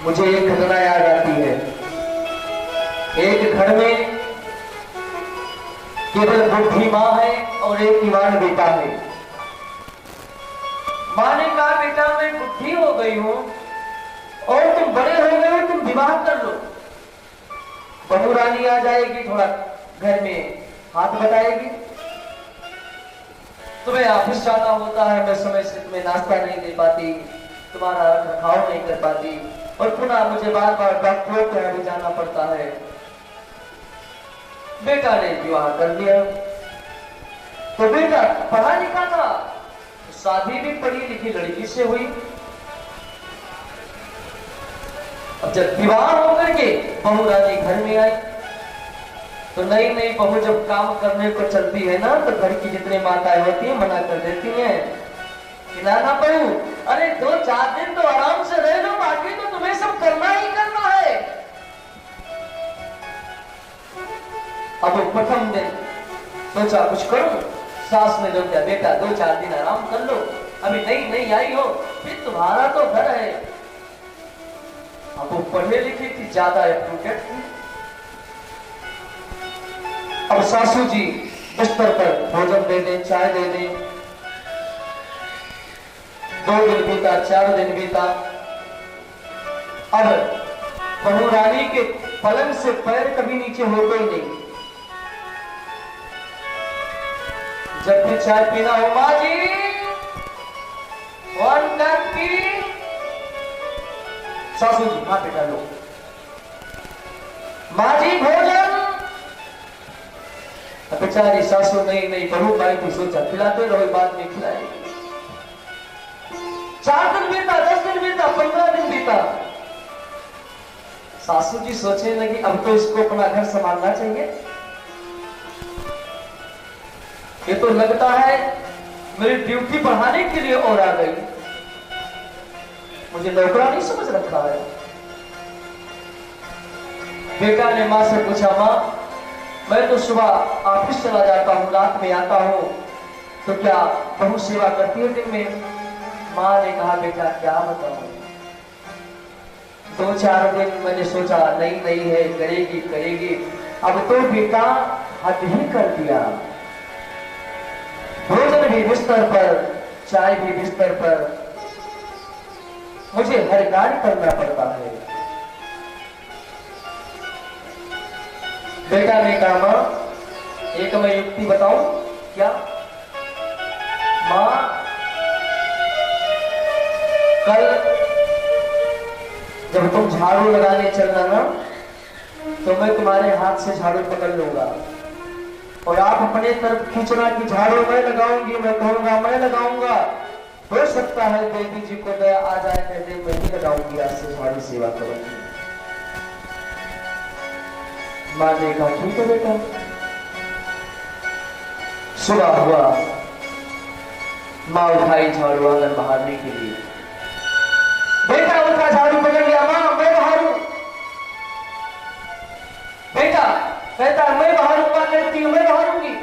मुझे एक घटना याद आती है। एक घर में केवल बुढ़ी माँ है और एक युवान बेटा है। माँ ने कहा, बेटा मैं बुढ़ी हो गई हूं और तुम बड़े हो गए हो, तुम विवाह कर लो। बहू रानी आ जाएगी, थोड़ा घर में हाथ बटाएगी। तुम्हें ऑफिस जाना होता है, मैं समय से तुम्हें नाश्ता नहीं दे पाती, तुम्हारा रखरखाव नहीं कर पाती, और पुनः मुझे बार बार डॉक्टरों के यहाँ भी जाना पड़ता है। बेटा ने विवाह कर दिया। तो बेटा पढ़ा लिखा था, शादी भी पढ़ी लिखी लड़की से हुई। अब जब विवाह होकर के बहू रानी घर में आई, तो नई नई बहू जब काम करने को चलती है ना, तो घर की जितने माताएं होती हैं मना कर देती हैं कि ना ना बहू, अरे 2-4 दिन तो आराम से रह लो, बाकी तो तुम्हें सब करना ही करना है। अब वो प्रथम दिन सोचा कुछ करूं, सास ने जो किया, बेटा 2-4 दिन आराम कर लो, अभी नई नई आई हो, फिर तुम्हारा तो घर है। अब वो पढ़े लिखे थी, ज्यादा एजुकेटेड थी। अब सासू जी बिस्तर पर भोजन दे दें, चाय दे दें। 2 दिन बीता, 4 दिन बीता। अब बहू रानी के पलंग से पैर कभी नीचे होते ही नहीं। जब भी चाय पीना हो, माँ जी 1 कप की। सासू जी, हाँ बेटा लो। माँ जी भोजन। बेचारी सासू नई बहू पाई थी, सोचा खिलाते रहो, बाद में खिलाएंगे। 4 दिन बीता, 10 दिन बीता, 15 दिन बीता। सासू जी सोचने लगी, अब तो इसको अपना घर संभालना चाहिए। ये तो लगता है मेरी ड्यूटी बढ़ाने के लिए और आ गई, मुझे नौकरा नहीं समझ रखा है। बेटा ने मां से पूछा, मां मैं तो सुबह ऑफिस चला जाता हूँ, रात में आता हूँ, तो क्या बहू सेवा करती है दिन में? माँ ने कहा, बेटा क्या बताऊं, 2-4 दिन मैंने सोचा नई नई है, करेगी करेगी, अब तो बेटा हद ही कर दिया। भोजन भी बिस्तर पर, चाय भी बिस्तर पर, मुझे हर कार्य करना पड़ता है। बेटा ने कहा, मां एक मैं युक्ति बताऊं क्या? मां कल जब तुम झाड़ू लगाने चलना ना, तो मैं तुम्हारे हाथ से झाड़ू पकड़ लूंगा और आप अपने तरफ खींचना कि झाड़ू मैं लगाऊंगी, मैं कहूंगा मैं लगाऊंगा। हो सकता है देवी जी को दया आ जाए, कहते मैं ही लगाऊंगी, आज से झाड़ू सेवा करूंगी। मां ने कहा, ठीक है बेटा। सुबह हुआ, मां उठाई झाड़ू आंगन बहारने के लिए। बेटा उठा, झाड़ू पकड़ लिया, मां मैं बहारूं। बेटा कहता मैं बहारूंगा, कहती हूं मैं बहारूंगी।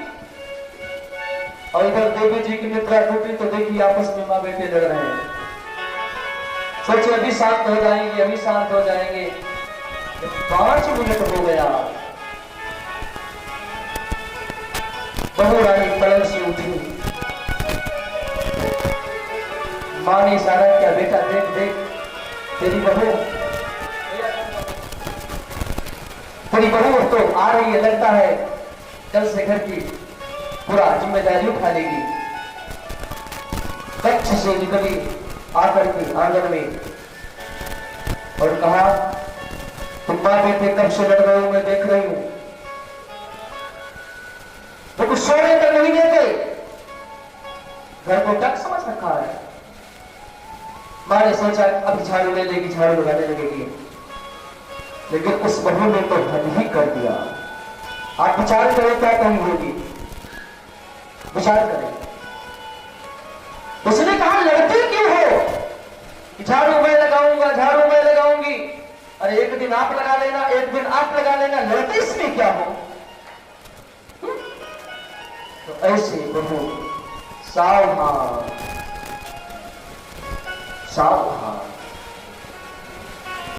और इधर देवी जी की निद्रा टूटी, तो देखिए आपस में मां बेटे लड़ रहे हैं। सोचे अभी शांत हो जाएंगे, अभी शांत हो जाएंगे। 5 मिनट हो गया, बहू रानी पलंग से उठी। मां ने इशारा किया, बेटा देख देख तेरी बहू तो आ रही है, लगता है कल से घर की पूरा जिम्मेदारी उठा लेगी। कक्ष से निकली आकर के आंगन में और कहा, तुम मां बेटे कब से लड़ रहे हो, मैं देख रही हूं, तो कुछ सोने तक नहीं देते, घर को टक समझ रखा है। मां ने सोचा अब झाड़ू ले लेगी, झाड़ू लगाने लगेगी, लेकिन उस बहू ने तो हद ही कर दिया। आप विचार करें क्या कहीं होगी, विचार करें। उसने कहा, लड़ती क्यों हो? झाड़ू मैं लगाऊंगा, झाड़ू मैं लगाऊंगी। अरे एक दिन आप लगा लेना, एक दिन आप लगा लेना, लड़ते इसमें क्या हो? तो ऐसे बहू सावधान सावधान।